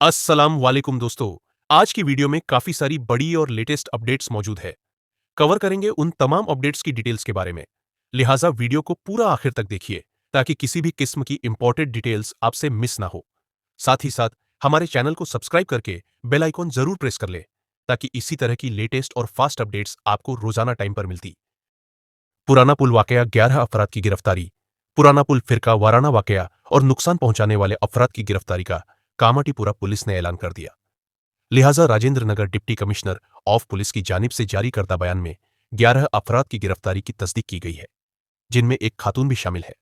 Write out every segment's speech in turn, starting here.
अस्सलाम वालेकुम दोस्तों। आज की वीडियो में काफी सारी बड़ी और लेटेस्ट अपडेट्स मौजूद है। कवर करेंगे उन तमाम अपडेट्स की डिटेल्स के बारे में। लिहाजा वीडियो को पूरा आखिर तक देखिए ताकि किसी भी किस्म की इंपॉर्टेंट डिटेल्स आपसे मिस ना हो। साथ ही साथ हमारे चैनल को सब्सक्राइब करके बेल आइकॉन जरूर प्रेस कर ले ताकि इसी तरह की लेटेस्ट और फास्ट अपडेट्स आपको रोजाना टाइम पर मिलती। पुराना पुल वाकया 11 अफराद की गिरफ्तारी। पुराना पुल फिरका वाराना वाकया और नुकसान पहुंचाने वाले अफराद की गिरफ्तारी का कामाटीपुरा पुलिस ने ऐलान कर दिया। लिहाजा Rajendra Nagar deputy commissioner of police की जानिब से जारी करदा बयान में 11 अफराद की गिरफ्तारी की तस्दीक की गई है, जिनमें एक खातून भी शामिल है।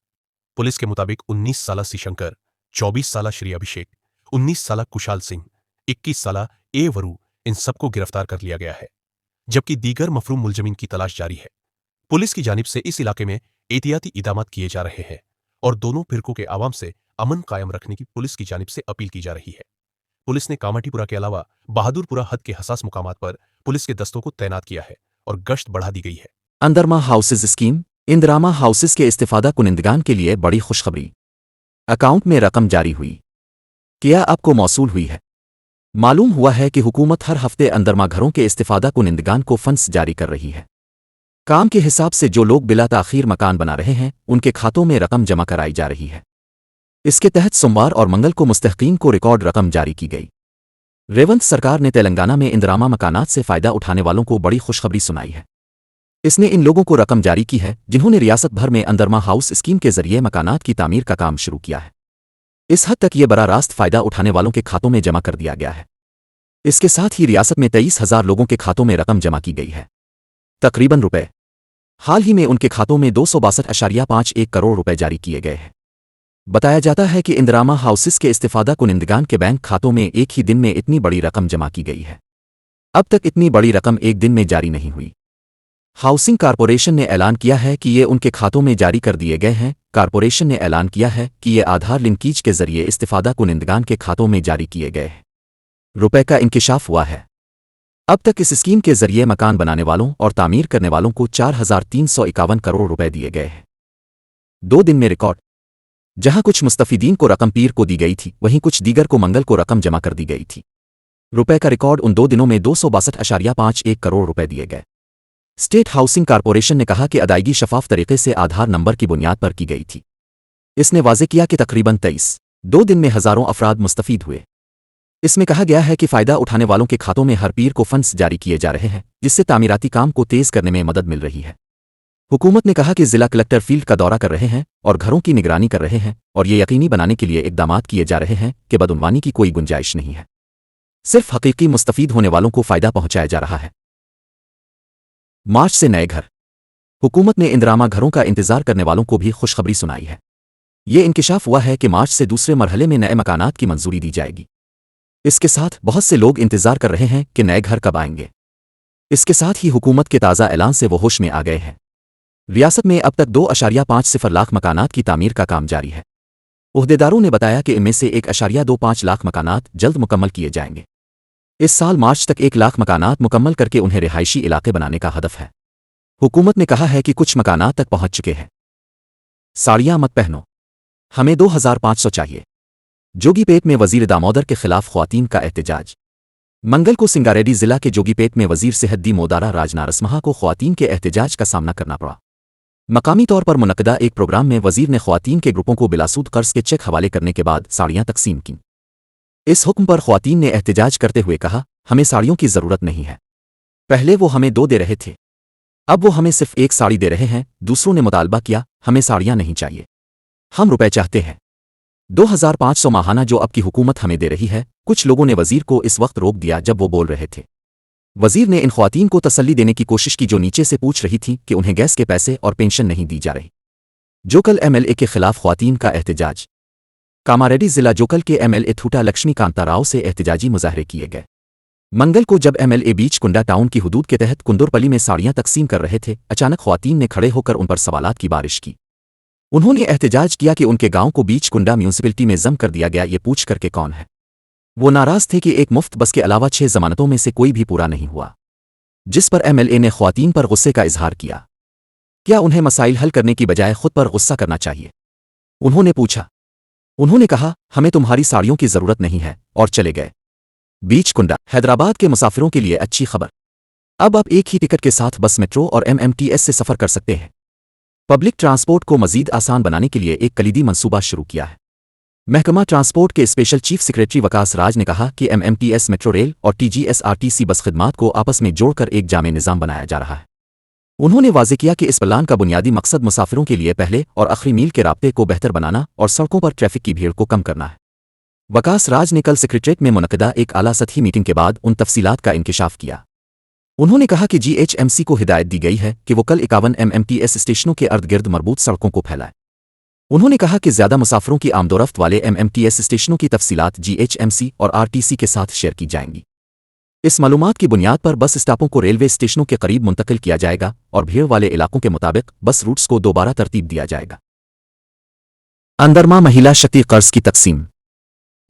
पुलिस के मुताबिक 19 साला शिशंकर, 24 साला श्री अभिषेक, 19 साला कुशाल सिंह, 21 साला ए वरु इन सबको गिरफ्तार कर लिया गया है, जबकि दीगर मफरूम मुलजमीन की तलाश जारी है। पुलिस की जानिब से इस इलाके में एहतियाती इक़दामात किए जा रहे हैं और दोनों फिरकों के आवाम से अमन कायम रखने की पुलिस की जानिब से अपील की जा रही है। पुलिस ने कामाटीपुरा के अलावा बहादुरपुरा हद के हसास मुकामात पर पुलिस के दस्तों को तैनात किया है और गश्त बढ़ा दी गई है। अंदरमा हाउसेज स्कीम। इंदिरामा हाउसेज के इस्तिफादा कुनिंदगान के लिए बड़ी खुशखबरी। अकाउंट में रकम जारी हुई। क्या आपको मौसूल हुई है? मालूम हुआ है कि हुकूमत हर हफ्ते अंदरमा घरों के इस्तिफादा कुनिंदगान को फंड्स जारी कर रही है। काम के हिसाब से जो लोग बिला ताखीर मकान बना रहे हैं उनके खातों में रकम जमा कराई जा रही है। इसके तहत सोमवार और मंगल को मुस्तहकीन को रिकॉर्ड रकम जारी की गई। रेवंत सरकार ने तेलंगाना में इंदिरामा मकानात से फ़ायदा उठाने वालों को बड़ी खुशखबरी सुनाई है। इसने इन लोगों को रकम जारी की है जिन्होंने रियासत भर में अंदरमा हाउस स्कीम के जरिए मकानात की तामीर का काम शुरू किया है। इस हद तक ये बरा रास्त फ़ायदा उठाने वालों के खातों में जमा कर दिया गया है। इसके साथ ही रियासत में 23,000 लोगों के खातों में रकम जमा की गई है, तकरीबन रुपए। हाल ही में उनके खातों में 262.51 करोड़ रुपए जारी किए गए हैं। बताया जाता है कि इंदिरामा हाउसेस के इस्तिफादा कुनिंदगान के बैंक खातों में एक ही दिन में इतनी बड़ी रकम जमा की गई है। अब तक इतनी बड़ी रकम एक दिन में जारी नहीं हुई। हाउसिंग कारपोरेशन ने ऐलान किया है कि ये उनके खातों में जारी कर दिए गए हैं। कारपोरेशन ने ऐलान किया है कि ये आधार लिंकीज के जरिए इस्तिफादा कुनिंदगान के खातों में जारी किए गए हैं। रुपए का इंकिशाफ हुआ है। अब तक इस स्कीम के जरिए मकान बनाने वालों और तामीर करने वालों को 4,351 करोड़ रुपए दिए गए हैं। 2 दिन में रिकॉर्ड। जहां कुछ मुस्तफीदीन को रकम पीर को दी गई थी, वहीं कुछ दीगर को मंगल को रकम जमा कर दी गई थी। रुपए का रिकॉर्ड उन 2 दिनों में 262.51 करोड़ रुपए दिए गए। स्टेट हाउसिंग कारपोरेशन ने कहा कि अदायगी शफाफ तरीके से आधार नंबर की बुनियाद पर की गई थी। इसने वाज़े किया कि तकरीबन 2 दिन में हज़ारों अफराद मुस्तफीद हुए। इसमें कहा गया है कि फ़ायदा उठाने वालों के खातों में हर पीर को फंड्स जारी किए जा रहे हैं, जिससे तामीराती काम को तेज़ करने में मदद मिल रही है। हुकूमत ने कहा कि जिला कलेक्टर फील्ड का दौरा कर रहे हैं और घरों की निगरानी कर रहे हैं और ये यकीनी बनाने के लिए इक़दामात किए जा रहे हैं कि बदउनवानी की कोई गुंजाइश नहीं है। सिर्फ हकीकी मुस्तफीद होने वालों को फ़ायदा पहुंचाया जा रहा है। मार्च से नए घर। हुकूमत ने इंदिरामा घरों का इंतजार करने वालों को भी खुशखबरी सुनाई है। ये इंकिशाफ हुआ है कि मार्च से दूसरे मरहले में नए मकानात की मंजूरी दी जाएगी। इसके साथ बहुत से लोग इंतजार कर रहे हैं कि नए घर कब आएंगे। इसके साथ ही हुकूमत के ताज़ा ऐलान से वो होश में आ गए हैं। रियासत में अब तक 2.50 लाख मकानात की तामीर का काम जारी है। ओहदेदारों ने बताया कि इनमें से 1.25 लाख मकानात जल्द मुकम्मल किए जाएंगे। इस साल मार्च तक 1 लाख मकानात मुकम्मल करके उन्हें रिहायशी इलाके बनाने का हदफ है। हुकूमत ने कहा है कि कुछ मकानात तक पहुंच चुके हैं। साड़ियां मत पहनो, हमें 2,500 चाहिए। जोगीपेट में वजीर दामोदर के खिलाफ ख्वातीन का एहतजाज। मंगल को सिंगारेड्डी जिला के जोगीपेट में वजीर सेहत दी मोदारा राजनारसमहा को ख्वातीन के एहतजाज का सामना करना पड़ा। मकामी तौर पर मुनक्कदा एक प्रोग्राम में वजीर ने ख्वातीन के ग्रुपों को बिलासूद कर्ज के चेक हवाले करने के बाद साड़ियां तकसीम कीं। इस हुक्म पर ख्वातीन ने एहतजाज करते हुए कहा, हमें साड़ियों की ज़रूरत नहीं है। पहले वो हमें 2 दे रहे थे, अब वो हमें सिर्फ 1 साड़ी दे रहे हैं। दूसरों ने मुतालबा किया, हमें साड़ियां नहीं चाहिए, हम रुपए चाहते हैं। 2,500 माहाना जो अब की हुकूमत हमें दे रही है। कुछ लोगों ने वजीर को इस वक्त रोक दिया जब वो बोल रहे थे। वजीर ने इन ख्वातीन को तसल्ली देने की कोशिश की जो नीचे से पूछ रही थी कि उन्हें गैस के पैसे और पेंशन नहीं दी जा रही। जोकल MLA के खिलाफ ख्वातीन का एहतजाज। कामारेड्डी जिला जोकल के MLA थूटा लक्ष्मी कांता राव से एहतजाजी मुजाहरे किए गए। मंगल को जब MLA बीच कुंडा टाउन की हुदूद के तहत कुंदुरपली में साड़ियां तकसीम कर रहे थे, अचानक ख्वातीन ने खड़े होकर उन पर सवालात की बारिश की। उन्होंने एहतजाज किया कि उनके गांव को बीच कुंडा म्यूनिसिपैलिटी में जम कर दिया गया, ये पूछ कर के कौन है। वो नाराज थे कि एक मुफ्त बस के अलावा 6 जमानतों में से कोई भी पूरा नहीं हुआ, जिस पर MLA ने ख्वातीन पर गुस्से का इजहार किया। क्या उन्हें मसाइल हल करने की बजाय खुद पर गुस्सा करना चाहिए? उन्होंने पूछा। उन्होंने कहा, हमें तुम्हारी साड़ियों की जरूरत नहीं है, और चले गए। बीच कुंडा, हैदराबाद के मुसाफिरों के लिए अच्छी खबर। अब आप एक ही टिकट के साथ बस, मेट्रो और एमएमटीएस से सफर कर सकते हैं। पब्लिक ट्रांसपोर्ट को मजीद आसान बनाने के लिए एक कलीदी मंसूबा शुरू किया है। महकमा ट्रांसपोर्ट के स्पेशल चीफ सेक्रेटरी वकास राज ने कहा कि एमएमटीएस, मेट्रो रेल और टीजीएसआरटीसी बस खिदमात को आपस में जोड़कर एक जामे निज़ाम बनाया जा रहा है। उन्होंने वाज़े किया कि इस प्लान का बुनियादी मकसद मुसाफिरों के लिए पहले और आखिरी मील के राब्ते को बेहतर बनाना और सड़कों पर ट्रैफिक की भीड़ को कम करना है। वकास राज ने कल सेक्रेटरीट में मुनक़दा एक आला सतही मीटिंग के बाद उन तफसीलात का इंकिशाफ किया। उन्होंने कहा कि जीएचएमसी को हिदायत दी गई है कि वो कल 51 एमएमटीएस स्टेशनों के अर्द गिर्द मरबूत सड़कों को फैलाए। उन्होंने कहा कि ज़्यादा मुसाफिरों की आमदोरफ्त वाले एमएमटीएस स्टेशनों की तफसीलात जीएचएमसी और आरटीसी के साथ शेयर की जाएंगी। इस मालूमात की बुनियाद पर बस स्टॉपों को रेलवे स्टेशनों के करीब मुंतकिल किया जाएगा और भीड़ वाले इलाकों के मुताबिक बस रूट्स को दोबारा तरतीब दिया जाएगा। अंदरमा महिला शक्ति कर्ज की तकसीम।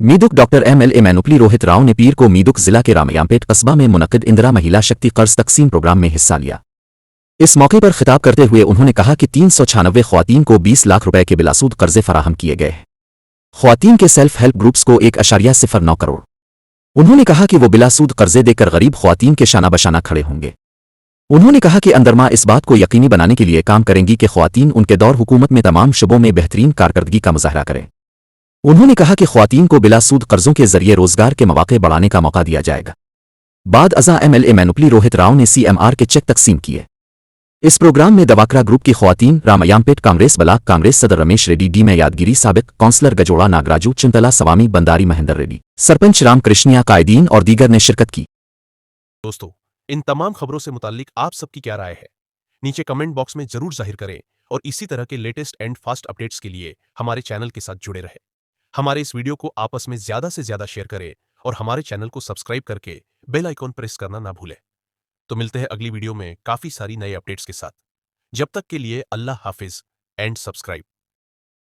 मीदुक डॉक्टर MLA मैनुपली रोहित राव ने पीर को मीदुक जिला के रामयांपेट कस्बा में मुनक्किद इंदिरा महिला शक्ति कर्ज तकसीम प्रोग्राम में हिस्सा लिया। इस मौके पर खिताब करते हुए उन्होंने कहा कि 396 ख्वातीन को 20 लाख रुपए के बिलासूद कर्जे फराहम किए गए हैं। ख्वातीन के सेल्फ हेल्प ग्रुप्स को 1.09 करोड़। उन्होंने कहा कि वो बिलासूद कर्जे देकर गरीब ख्वातीन के शाना बशाना खड़े होंगे। उन्होंने कहा कि अंदरमा इस बात को यकीनी बनाने के लिए काम करेंगी कि ख्वातीन उनके दौर हुकूमत में तमाम शुबों में बेहतरीन कारकर्दगी का मुजाहरा करें। उन्होंने कहा कि ख्वातीन को बिलासूद कर्जों के जरिए रोजगार के मौके बढ़ाने का मौका दिया जाएगा। बाद अज़ा MLA मैनुपली रोहित राव ने CMR के चेक तकसीम किए। इस प्रोग्राम में दवाकरा ग्रुप की ख्वातीन, रामयांपेट कांग्रेस ब्लाक कांग्रेस सदर रमेश रेड्डी, डी में यादगिरी साबिक काउंसलर गजोड़ा नागराजू, चिंतला सवामी बंदारी महेंद्र रेड्डी, सरपंच राम कृष्णिया, कायदीन और दीगर ने शिरकत की। दोस्तों, इन तमाम खबरों से मुताल्लिक आप सबकी क्या राय है, नीचे कमेंट बॉक्स में जरूर जाहिर करें और इसी तरह के लेटेस्ट एंड फास्ट अपडेट्स के लिए हमारे चैनल के साथ जुड़े रहें। हमारे इस वीडियो को आपस में ज्यादा से ज्यादा शेयर करें और हमारे चैनल को सब्सक्राइब करके बेल आइकॉन प्रेस करना ना भूलें। तो मिलते हैं अगली वीडियो में काफी सारी नए अपडेट्स के साथ। जब तक के लिए अल्लाह हाफिज एंड सब्सक्राइब।